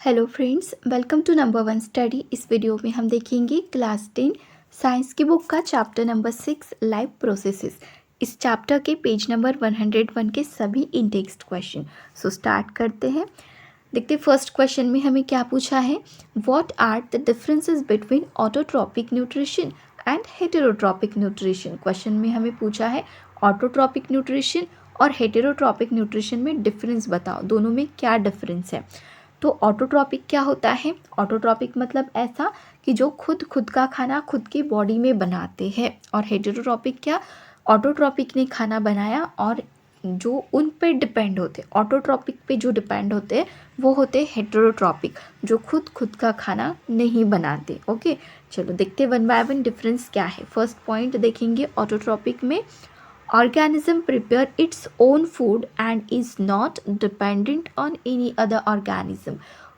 Hello friends, welcome to number one study. इस video में हम देखेंगे क्लास 10 साइंस की बुक का चैप्टर नंबर 6 लाइफ प्रोसेसेस। इस चैप्टर के पेज नंबर 101 के सभी in text question. So start करते हैं। देखते फर्स्ट क्वेश्चन में हमें क्या पूछा है। What are the differences between autotrophic nutrition and heterotrophic nutrition. Question में हमें पूछा है ऑटोट्रॉपिक न्यूट्रिशन और हेटेरोट्रॉपिक न्यूट्रिशन में डिफरेंस बताओ, दोनों में क्या डिफरेंस है। तो ऑटोट्रॉपिक क्या होता है। ऑटोट्रॉपिक मतलब ऐसा कि जो खुद का खाना खुद की बॉडी में बनाते हैं। और हेटेरोट्रॉपिक क्या, ऑटोट्रॉपिक ने खाना बनाया और जो उन पे डिपेंड होते, ऑटोट्रॉपिक पे जो डिपेंड होते हैं वो होते हेटेरोट्रॉपिक, जो खुद का खाना नहीं बनाते। ओके, चलो देखते वन बाय वन डिफरेंस क्या है। फर्स्ट पॉइंट देखेंगे ऑटोट्रॉपिक में, organism prepare its own food and is not dependent on any other organism।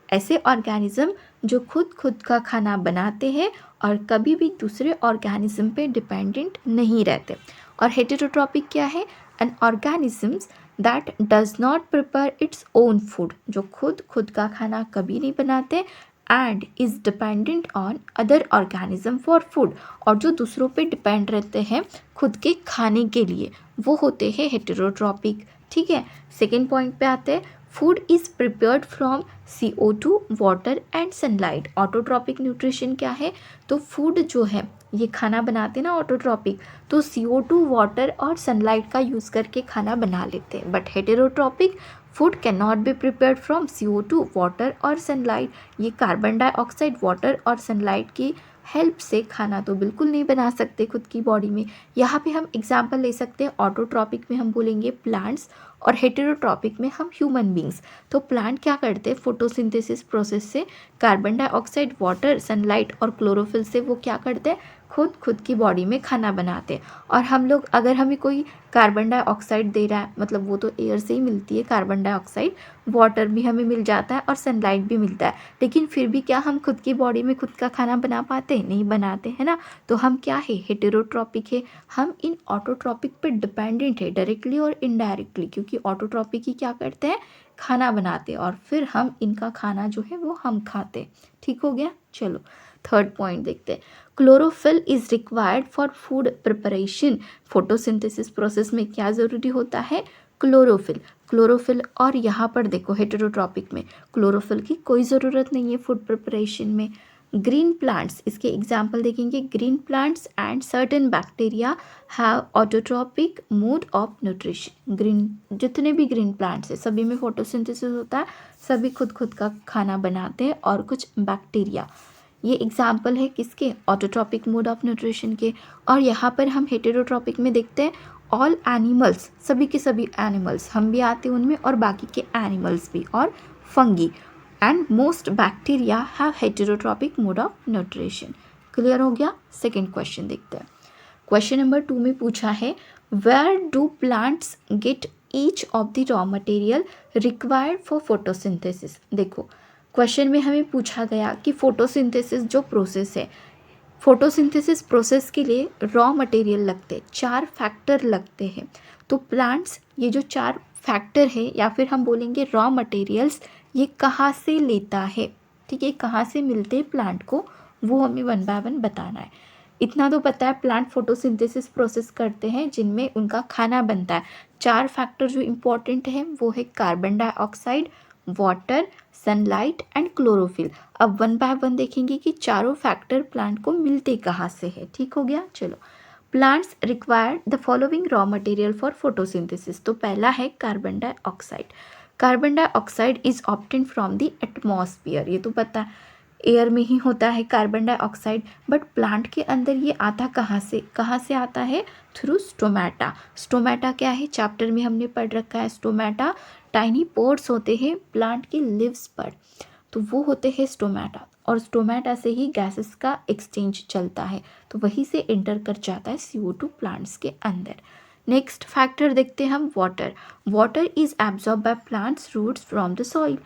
ऐसे ऑर्गेनिज्म जो खुद का खाना बनाते हैं और कभी भी दूसरे ऑर्गेनिज्म पे डिपेंडेंट नहीं रहते। और हेटेरोट्रॉपिक क्या है, N organisms that does not prepare its own food, जो खुद का खाना कभी नहीं बनाते and is dependent on other organism for food, और जो दूसरों पे डिपेंड रहते हैं खुद के खाने के लिए, वो होते हैं हेटेरोट्रॉपिक। ठीक है, सेकेंड पॉइंट पे आते हैं। Food is prepared from CO2 water and sunlight. Autotrophic nutrition क्या है, तो फूड जो है ये खाना बनाते हैं ना ऑटोट्रॉपिक, तो CO2 वाटर और सनलाइट का यूज़ करके खाना बना लेते हैं। But heterotrophic food can not be prepared from CO2 water और सनलाइट। ये कार्बन डाइऑक्साइड, वाटर और सनलाइट की हेल्प से खाना तो बिल्कुल नहीं बना सकते खुद की बॉडी में। यहाँ पे हम एग्जांपल ले सकते हैं, ऑटोट्रॉपिक में हम बोलेंगे प्लांट्स और हेटेरोट्रॉपिक में हम ह्यूमन बींग्स। तो प्लांट क्या करते हैं, फोटोसिंथेसिस प्रोसेस से कार्बन डाइऑक्साइड, वाटर, सनलाइट और क्लोरोफिल से वो क्या करते हैं, खुद की बॉडी में खाना बनाते हैं। और हम लोग, अगर हमें कोई कार्बन डाइऑक्साइड दे रहा है, मतलब वो तो एयर से ही मिलती है कार्बन डाइऑक्साइड, वाटर भी हमें मिल जाता है और सनलाइट भी मिलता है, लेकिन फिर भी क्या हम खुद की बॉडी में खुद का खाना बना पाते हैं, नहीं बनाते हैं ना। तो हम क्या है, हेटेरोट्रॉपिक है। हम इन ऑटोट्रॉपिक पे डिपेंडेंट है डायरेक्टली और इनडायरेक्टली, क्योंकि ऑटोट्रॉपिक ही क्या करते हैं, खाना बनाते हैं और फिर हम इनका खाना जो है वो हम खाते हैं। ठीक हो गया, चलो थर्ड पॉइंट देखते हैं। Chlorophyll is required for food preparation. Photosynthesis process में क्या ज़रूरी होता है, क्लोरोफिल। क्लोरोफिल, और यहाँ पर देखो हेटेरोट्रॉपिक में क्लोरोफिल की कोई ज़रूरत नहीं है फूड प्रिपरेशन में। ग्रीन प्लांट्स, इसके एग्जाम्पल देखेंगे। Green plants and certain bacteria have autotrophic mode of nutrition. Green, जितने भी ग्रीन प्लांट्स है सभी में फोटोसिंथेसिस होता है, सभी खुद का खाना बनाते हैं। और कुछ बैक्टीरिया, ये एग्जाम्पल है किसके, ऑटोट्रॉपिक मोड ऑफ न्यूट्रिशन के। और यहाँ पर हम हेटेरोट्रॉपिक में देखते हैं ऑल एनिमल्स, सभी के सभी एनिमल्स, हम भी आते हैं उनमें और बाकी के एनिमल्स भी, और fungi and most bacteria have heterotrophic mode of nutrition. Clear हो गया। सेकेंड क्वेश्चन देखते हैं। क्वेश्चन नंबर 2 में पूछा है, where do plants get each of the raw material required for photosynthesis. देखो क्वेश्चन में हमें पूछा गया कि फोटोसिंथेसिस जो प्रोसेस है, फोटोसिंथेसिस प्रोसेस के लिए रॉ मटेरियल लगते, 4 फैक्टर लगते हैं। तो प्लांट्स ये जो 4 फैक्टर है, या फिर हम बोलेंगे रॉ मटेरियल्स, ये कहाँ से लेता है। ठीक है, कहाँ से मिलते हैं प्लांट को, वो हमें वन बाय वन बताना है। इतना तो पता है, प्लांट फोटोसिंथेसिस प्रोसेस करते हैं जिनमें उनका खाना बनता है। 4 फैक्टर जो इम्पोर्टेंट है वो है carbon dioxide, water, sunlight and chlorophyll. अब वन बाय वन देखेंगे कि चारों फैक्टर प्लांट को मिलते कहाँ से है। ठीक हो गया, चलो। Plants require the following raw material for photosynthesis. तो पहला है carbon dioxide. Carbon dioxide is obtain from the atmosphere, ये तो पता है एयर में ही होता है कार्बन डाइऑक्साइड। बट प्लांट के अंदर ये आता कहाँ से आता है, थ्रू स्टोमेटा। स्टोमेटा क्या है, चैप्टर में हमने पढ़ रखा है। स्टोमेटा टाइनी पोर्स होते हैं प्लांट के लिव्स पर, तो वो होते हैं स्टोमेटा, और स्टोमेटा से ही गैसेस का एक्सचेंज चलता है, तो वहीं से एंटर कर जाता है CO2 प्लांट्स के अंदर। नेक्स्ट फैक्टर देखते हैं हम, water. Water is absorb by plants roots from the soil.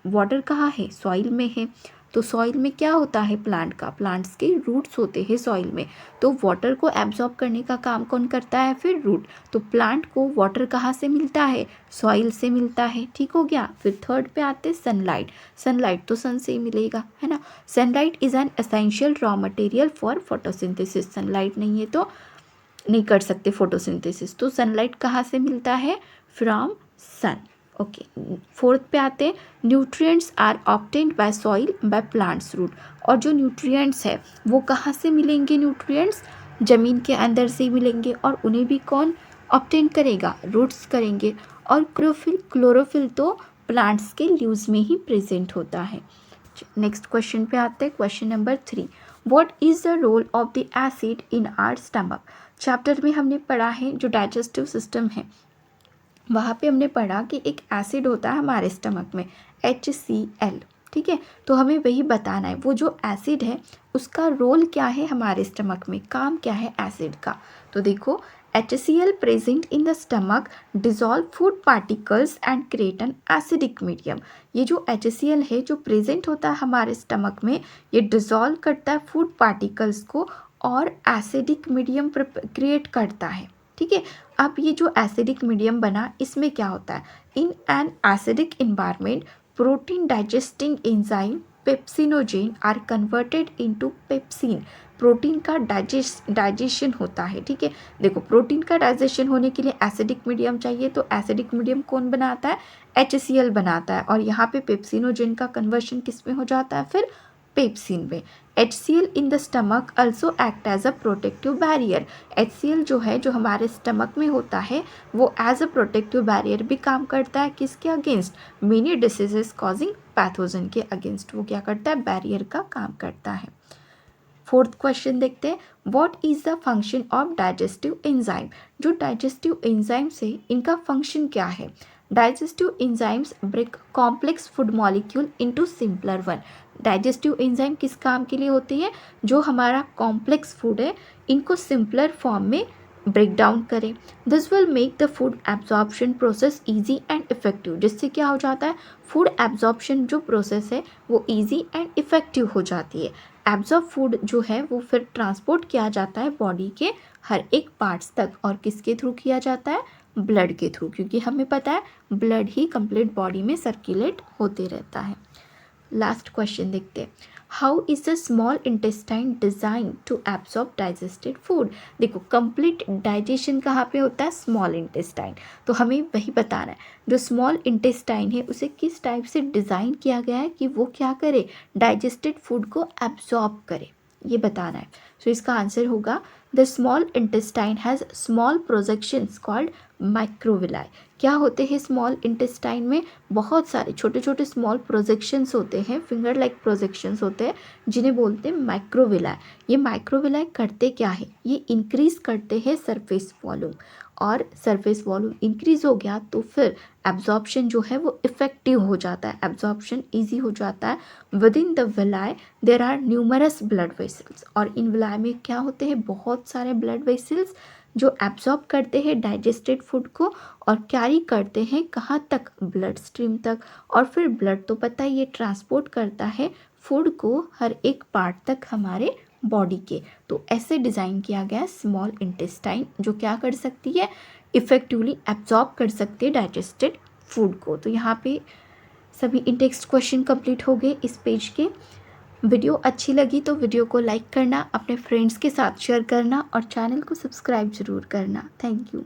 Water कहाँ है, सॉइल में है। तो सॉइल में क्या होता है प्लांट का, प्लांट्स के रूट्स होते हैं सॉइल में, तो वाटर को एब्जॉर्ब करने का काम कौन करता है, फिर रूट। तो प्लांट को वाटर कहाँ से मिलता है, सॉइल से मिलता है, ठीक हो गया। फिर थर्ड पे आते हैं सनलाइट, सनलाइट तो सन से ही मिलेगा, है ना। Sunlight is an essential raw material for photosynthesis, sunlight नहीं है तो नहीं कर सकते फोटोसिंथेसिस, तो सनलाइट कहाँ से मिलता है, फ्रॉम सन। ओके, फोर्थ पे आते हैं nutrients are obtained by soil by plants root, और जो न्यूट्रिएंट्स है वो कहाँ से मिलेंगे, न्यूट्रिएंट्स ज़मीन के अंदर से ही मिलेंगे, और उन्हें भी कौन ऑब्टेन करेगा, रूट्स करेंगे। और क्लोरोफिल तो प्लांट्स के लीव्स में ही प्रेजेंट होता है। नेक्स्ट क्वेश्चन पे आते हैं, question number 3, what is the role of the acid in our stomach. Chapter में हमने पढ़ा है जो डाइजेस्टिव सिस्टम है, वहाँ पे हमने पढ़ा कि एक एसिड होता है हमारे स्टमक में, HCl, ठीक है। तो हमें वही बताना है, वो जो एसिड है उसका रोल क्या है हमारे स्टमक में, काम क्या है एसिड का। तो देखो, HCl present in the stomach dissolve food particles and create an acidic medium. ये जो HCl है जो प्रेजेंट होता है हमारे स्टमक में, ये डिजॉल्व करता है फूड पार्टिकल्स को और एसिडिक मीडियम क्रिएट करता है, ठीक है। अब ये जो एसिडिक मीडियम बना, इसमें क्या होता है, in an acidic environment protein digesting enzyme pepsinogen are converted into pepsin. Protein का डाइजेशन होता है, ठीक है। देखो, प्रोटीन का डाइजेशन होने के लिए एसिडिक मीडियम चाहिए, तो एसिडिक मीडियम कौन बनाता है, HCl बनाता है, और यहाँ पे पेप्सिनोजेन का कन्वर्शन किस में हो जाता है, फिर पेप्सिन में। HCl in the stomach also act as a protective barrier. HCl जो है, जो हमारे स्टमक में होता है, वो एज अ प्रोटेक्टिव बैरियर भी काम करता है, किसके against, many diseases causing pathogen के अगेंस्ट वो क्या करता है, बैरियर का काम करता है। फोर्थ क्वेश्चन देखते हैं, what is the function of digestive enzyme. जो डाइजेस्टिव एंजाइम्स है इनका फंक्शन क्या है, digestive enzymes break complex food molecule into simpler one. Digestive enzyme किस काम के लिए होती है, जो हमारा कॉम्प्लेक्स फूड है इनको सिंपलर फॉर्म में ब्रेक डाउन करें। This will make the food absorption process easy and effective. जिससे क्या हो जाता है, फूड एब्जॉर्प्शन जो प्रोसेस है वो ईजी एंड इफेक्टिव हो जाती है। एब्जॉर्ब फूड जो है वो फिर ट्रांसपोर्ट किया जाता है बॉडी के हर एक पार्ट्स तक, और किसके थ्रू किया जाता है, ब्लड के थ्रू, क्योंकि हमें पता है ब्लड ही कंप्लीट बॉडी में सर्कुलेट होते रहता है। लास्ट क्वेश्चन देखते हैं, how is the small intestine design to absorb digested food. देखो, कंप्लीट डाइजेशन कहाँ पे होता है, स्मॉल इंटेस्टाइन, तो हमें वही बताना है, जो स्मॉल इंटेस्टाइन है उसे किस टाइप से डिज़ाइन किया गया है कि वो क्या करे, डाइजेस्टेड फूड को एब्जॉर्ब करे, ये बताना है। सो इसका आंसर होगा, the small intestine has small projections called microvilli. क्या होते हैं स्मॉल इंटेस्टाइन में, बहुत सारे छोटे छोटे स्मॉल प्रोजेक्शंस होते हैं, फिंगर लाइक प्रोजेक्शंस होते हैं, जिन्हें बोलते हैं माइक्रोविलाई। ये माइक्रोविलाई करते क्या है, ये इंक्रीज करते हैं सरफेस वॉल्यूम, और सरफेस वॉल्यूम इंक्रीज हो गया तो फिर एब्जॉर्प्शन जो है वो इफेक्टिव हो जाता है, एब्जॉर्प्शन ईजी हो जाता है। Within the villi there are numerous blood vessels, और इन विलाई में क्या होते हैं, बहुत सारे ब्लड वेसल्स जो एब्जॉर्ब करते हैं डाइजेस्टेड फूड को और कैरी करते हैं कहाँ तक, ब्लड स्ट्रीम तक, और फिर ब्लड तो पता है ये ट्रांसपोर्ट करता है फूड को हर एक पार्ट तक हमारे बॉडी के। तो ऐसे डिज़ाइन किया गया स्मॉल इंटेस्टाइन, जो क्या कर सकती है, इफ़ेक्टिवली एब्जॉर्ब कर सकती है डाइजेस्टेड फूड को। तो यहाँ पे सभी इंटेक्स्ट क्वेश्चन कंप्लीट हो गए इस पेज के। वीडियो अच्छी लगी तो वीडियो को लाइक करना, अपने फ्रेंड्स के साथ शेयर करना, और चैनल को सब्सक्राइब ज़रूर करना। Thank you.